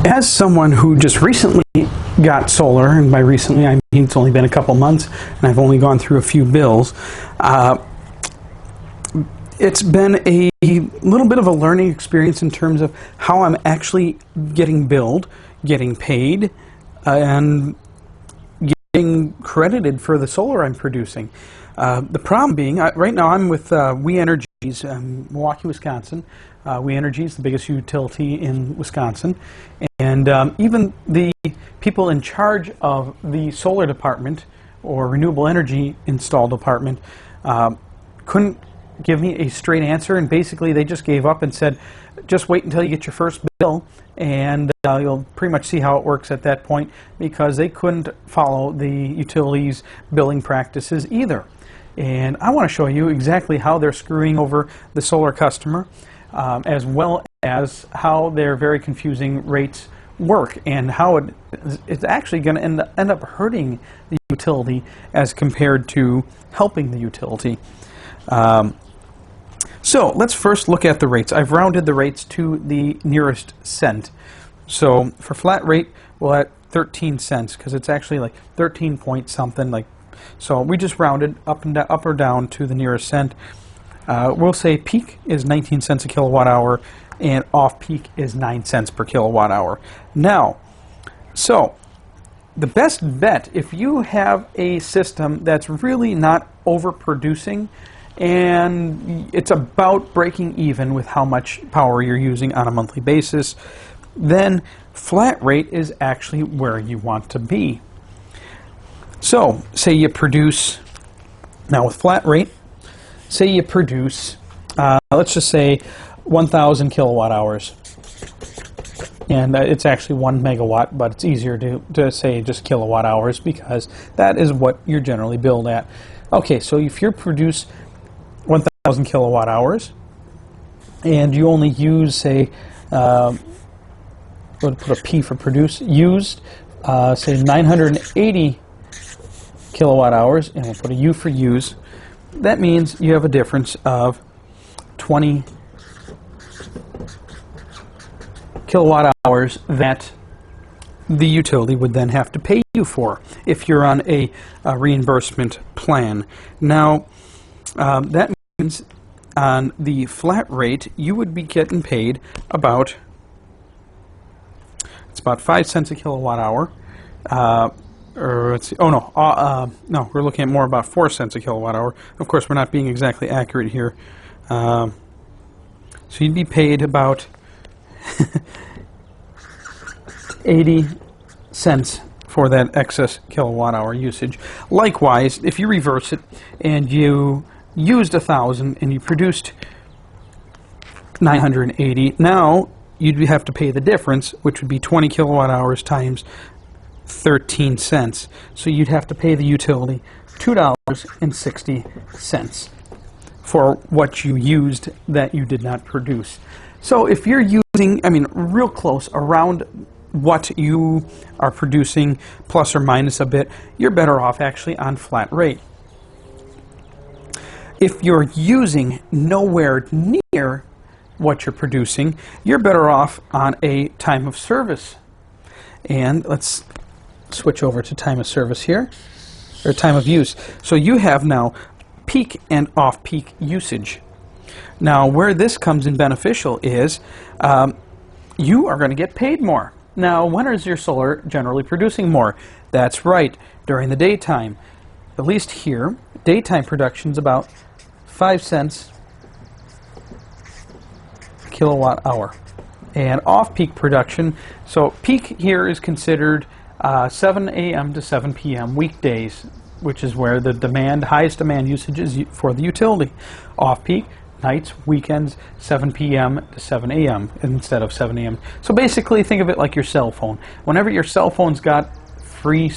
As someone who just recently got solar, and by recently I mean it's only been a couple months and I've only gone through a few bills, it's been a little bit of a learning experience in terms of how I'm actually getting billed, getting paid, and getting credited for the solar I'm producing. The problem being, right now I'm with We Energies, Milwaukee, Wisconsin. We Energy is the biggest utility in Wisconsin, and even the people in charge of the solar department or renewable energy install department couldn't give me a straight answer, and basically they just gave up and said, just wait until you get your first bill and you'll pretty much see how it works at that point, because they couldn't follow the utilities billing practices either. And I want to show you exactly how they're screwing over the solar customer, as well as how their very confusing rates work and how it's actually going to end up hurting the utility as compared to helping the utility. So let's first look at the rates. I've rounded the rates to the nearest cent. So for flat rate, we're at 13 cents because it's actually like 13 point something. Like, so we just rounded up or down to the nearest cent. We'll say peak is 19 cents a kilowatt hour and off peak is 9 cents per kilowatt hour. Now, so the best bet, if you have a system that's really not overproducing and it's about breaking even with how much power you're using on a monthly basis, then flat rate is actually where you want to be. So, say you produce, now with flat rate, say you produce, let's just say 1,000 kilowatt hours. And it's actually 1 megawatt, but it's easier to say just kilowatt hours because that is what you're generally billed at. Okay, so if you produce 1,000 kilowatt hours and you only use, say, we'll put a P for produce, used, say 980 kilowatt hours, and we'll put a U for use, that means you have a difference of 20 kilowatt hours that the utility would then have to pay you for if you're on a reimbursement plan. Now, that means on the flat rate, you would be getting paid about, it's about 5 cents a kilowatt hour. Or let's see, oh no, no, we're looking at more about 4 cents a kilowatt hour. Of course, we're not being exactly accurate here. So you'd be paid about 80 cents for that excess kilowatt hour usage. Likewise, if you reverse it and you used 1,000 and you produced 980, now you'd have to pay the difference, which would be 20 kilowatt hours times 13 cents. So you'd have to pay the utility $2.60 for what you used that you did not produce. So if you're using, I mean, real close around what you are producing, plus or minus a bit, you're better off actually on flat rate. If you're using nowhere near what you're producing, you're better off on a time of service. And let's switch over to time of service here, or time of use. So you have now peak and off-peak usage. Now, where this comes in beneficial is you are going to get paid more. Now, when is your solar generally producing more? That's right, during the daytime. At least here, daytime production is about 5 cents a kilowatt hour. And off-peak production, so peak here is considered 7 a.m. to 7 p.m. weekdays, which is where the highest demand usage is for the utility. Off-peak, nights, weekends, 7 p.m. to 7 a.m. instead of 7 a.m. So basically, think of it like your cell phone. Whenever your cell phone's got free,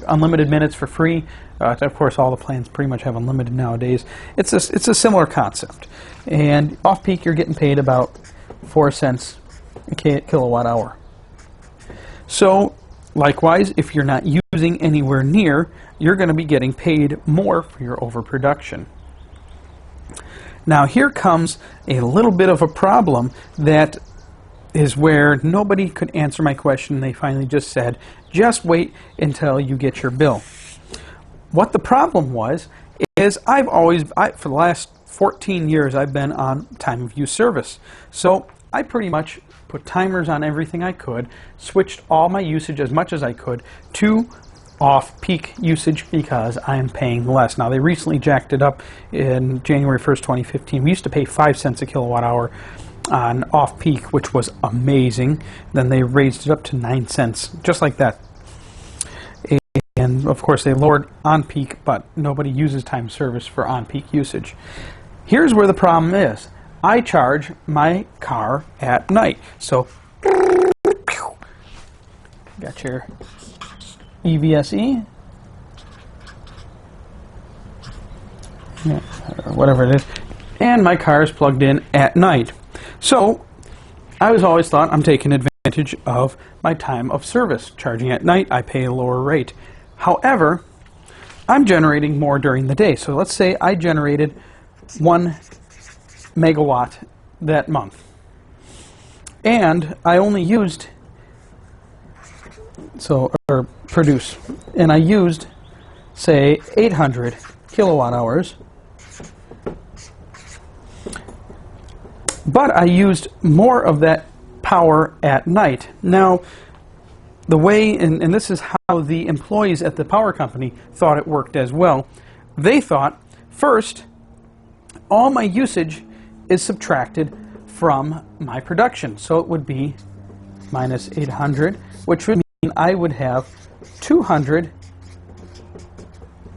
unlimited minutes for free, of course, all the plans pretty much have unlimited nowadays. It's a similar concept. And off-peak, you're getting paid about 4 cents a kilowatt hour. So, likewise, if you're not using anywhere near, you're going to be getting paid more for your overproduction. Now here comes a little bit of a problem that is where nobody could answer my question. They finally just said, just wait until you get your bill. What the problem was is for the last 14 years I've been on time of use service. So I pretty much put timers on everything I could, switched all my usage as much as I could to off-peak usage because I'm paying less. Now, they recently jacked it up in January 1st, 2015. We used to pay 5 cents a kilowatt hour on off-peak, which was amazing. Then they raised it up to 9 cents, just like that. And, of course, they lowered on-peak, but nobody uses time service for on-peak usage. Here's where the problem is. I charge my car at night. So, got your EVSE, yeah, whatever it is, and my car is plugged in at night. So I was always thought I'm taking advantage of my time of service. Charging at night, I pay a lower rate. However, I'm generating more during the day. So let's say I generated 1 megawatt that month, and I only used or produce, and I used, say, 800 kilowatt hours, but I used more of that power at night. Now, the way, and this is how the employees at the power company thought it worked as well. They thought, first, all my usage is subtracted from my production. So it would be minus 800, which would mean I would have 200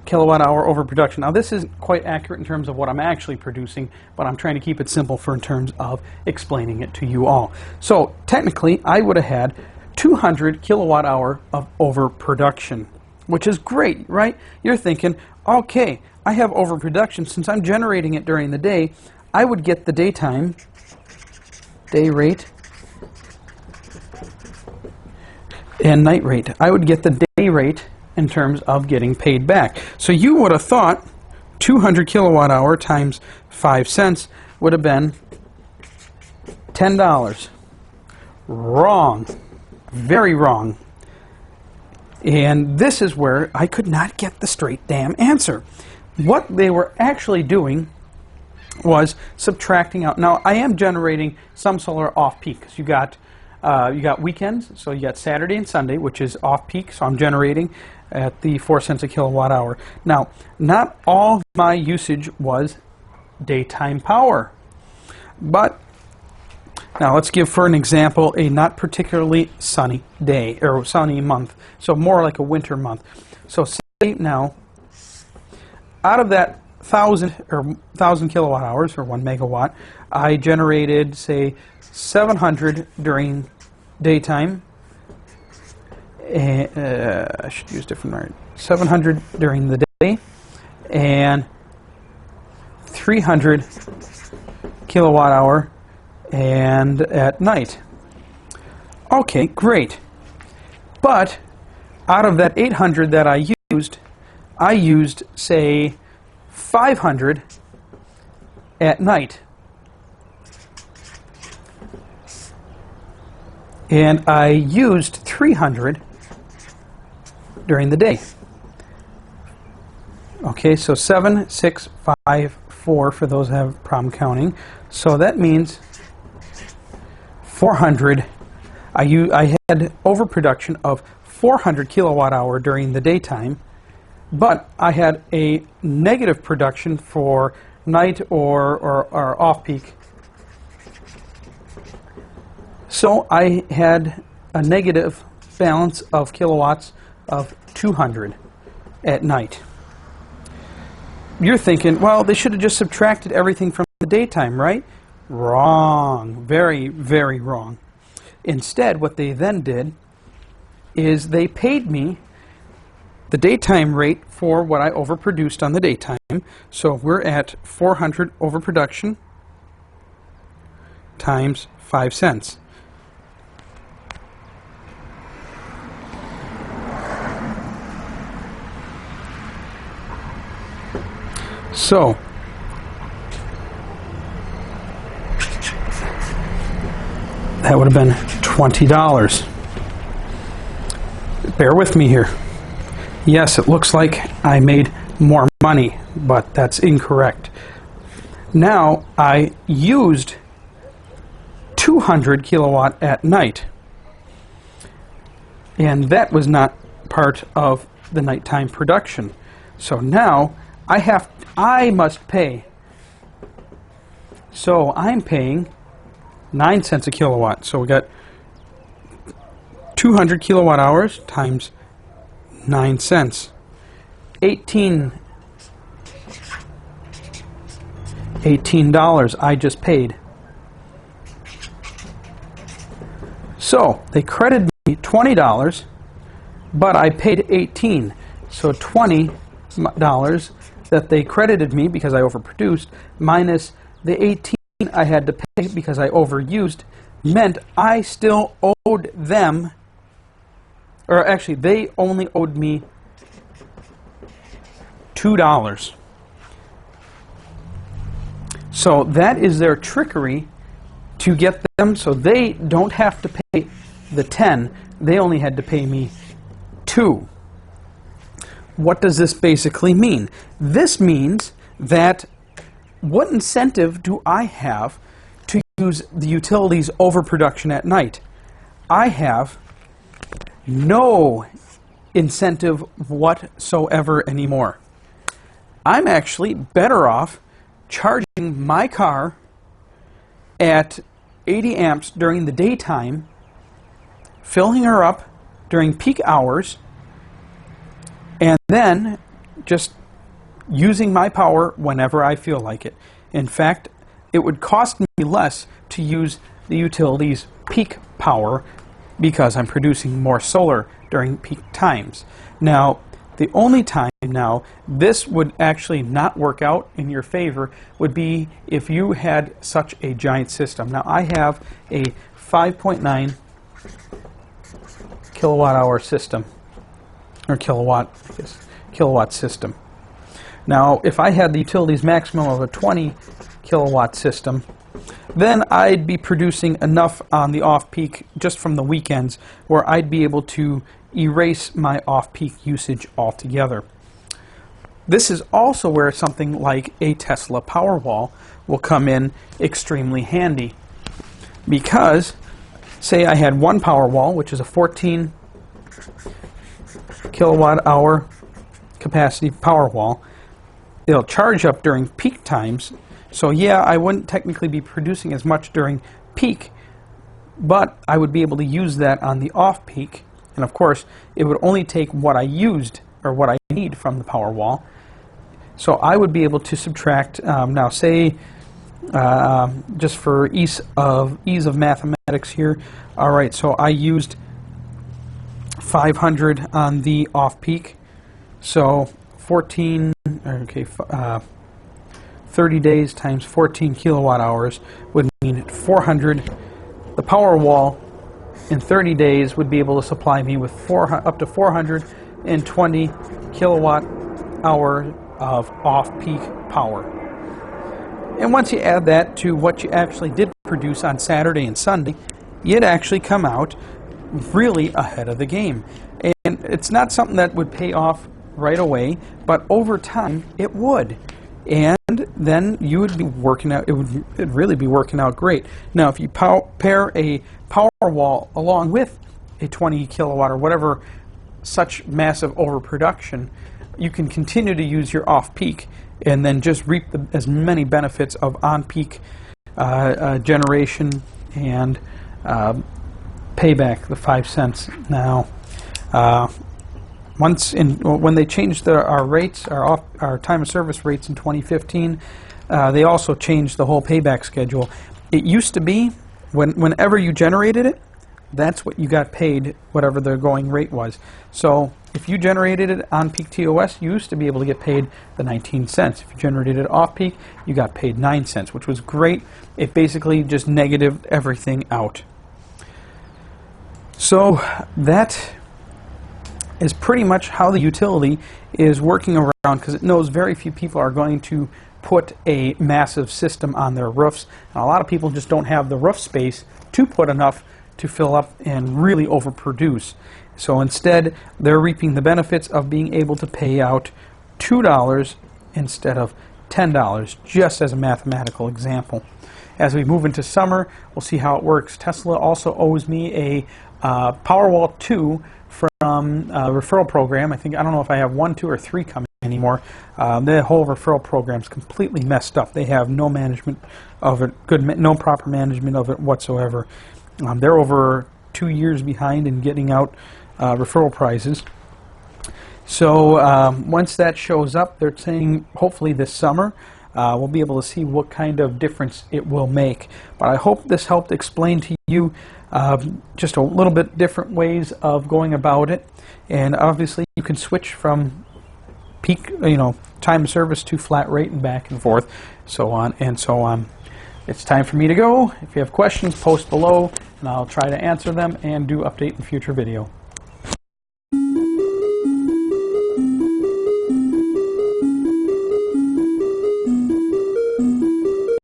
kilowatt hour overproduction. Now, this isn't quite accurate in terms of what I'm actually producing, but I'm trying to keep it simple in terms of explaining it to you all. So technically, I would have had 200 kilowatt hour of overproduction, which is great, right? You're thinking, okay, I have overproduction. Since I'm generating it during the day, I would get the daytime day rate and night rate. I would get the day rate in terms of getting paid back. So you would have thought 200 kilowatt hour times 5 cents would have been $10. Wrong. Very wrong. And this is where I could not get the straight damn answer. What they were actually doing was subtracting out. Now, I am generating some solar off-peak, because you got weekends, so you got Saturday and Sunday, which is off-peak, so I'm generating at the 4 cents a kilowatt hour. Now, not all my usage was daytime power, but now let's give, for an example, a not particularly sunny day, or sunny month, so more like a winter month. So say now, out of that 1,000 kilowatt hours, or 1 megawatt, I generated, say, 700 during daytime. I should use different words. 700 during the day, and 300 kilowatt hour and at night. Okay, great. But out of that 800 that I used, say, 500 at night. And I used 300 during the day. Okay, so 7, 6, 5, 4 for those that have a problem counting. So that means 400. I had overproduction of 400 kilowatt hour during the daytime, but I had a negative production for night or off-peak. So I had a negative balance of kilowatts of 200 at night. You're thinking, well, they should have just subtracted everything from the daytime, right? Wrong. Very, very wrong. Instead, what they then did is they paid me the daytime rate for what I overproduced on the daytime. So we're at 400 overproduction times 5 cents. So that would have been $20. Bear with me here. Yes, it looks like I made more money, but that's incorrect. Now, I used 200 kilowatt at night, and that was not part of the nighttime production. So now I must pay. So I'm paying 9 cents a kilowatt. So we got 200 kilowatt hours times 9 cents. $18 I just paid. So they credited me $20, but I paid 18. So $20 that they credited me because I overproduced minus the 18 I had to pay because I overused meant I still owed them, or actually they only owed me $2. So that is their trickery to get them so they don't have to pay the 10. They only had to pay me 2. What does this basically mean? This means that what incentive do I have to use the utility's overproduction at night? I have no incentive whatsoever anymore. I'm actually better off charging my car at 80 amps during the daytime, filling her up during peak hours, and then just using my power whenever I feel like it. In fact, it would cost me less to use the utility's peak power because I'm producing more solar during peak times. Now, the only time now this would actually not work out in your favor would be if you had such a giant system. Now, I have a 5.9 kilowatt hour system, or kilowatt system. Now, if I had the utility's maximum of a 20 kilowatt system, then I'd be producing enough on the off-peak just from the weekends where I'd be able to erase my off-peak usage altogether. This is also where something like a Tesla Powerwall will come in extremely handy. Because, say I had one Powerwall, which is a 14 kilowatt hour capacity Powerwall, it'll charge up during peak times. So yeah, I wouldn't technically be producing as much during peak, but I would be able to use that on the off-peak. And of course, it would only take what I used, or what I need from the Powerwall. So I would be able to subtract, now say, just for ease of mathematics here, all right, so I used 500 on the off-peak, so 30 days times 14 kilowatt hours would mean 400. The Powerwall in 30 days would be able to supply me with up to 420 kilowatt hour of off-peak power. And once you add that to what you actually did produce on Saturday and Sunday, you'd actually come out really ahead of the game. And it's not something that would pay off right away, but over time it would. And then you would be working out, it'd really be working out great. Now, if you pair a Powerwall along with a 20 kilowatt or whatever such massive overproduction, you can continue to use your off-peak and then just reap as many benefits of on-peak generation and payback, the 5 cents. Now, when they changed our rates, our time of service rates in 2015, they also changed the whole payback schedule. It used to be whenever you generated it, that's what you got paid, whatever the going rate was. So if you generated it on peak TOS, you used to be able to get paid the 19 cents. If you generated it off peak, you got paid 9 cents, which was great. It basically just negatived everything out. So that is pretty much how the utility is working around, because it knows very few people are going to put a massive system on their roofs. And a lot of people just don't have the roof space to put enough to fill up and really overproduce. So instead, they're reaping the benefits of being able to pay out $2 instead of $10, just as a mathematical example. As we move into summer, we'll see how it works. Tesla also owes me a Powerwall 2 from a referral program. I don't know if I have 1, 2, or 3 coming anymore. The whole referral program's completely messed up. They have no management of it, no proper management of it whatsoever. They're over 2 years behind in getting out referral prizes. So once that shows up, they're saying hopefully this summer we'll be able to see what kind of difference it will make. But I hope this helped explain to you just a little bit different ways of going about it. And obviously you can switch from peak, time of service to flat rate and back and forth, so on and so on. It's time for me to go. If you have questions, post below, and I'll try to answer them and do update in future video.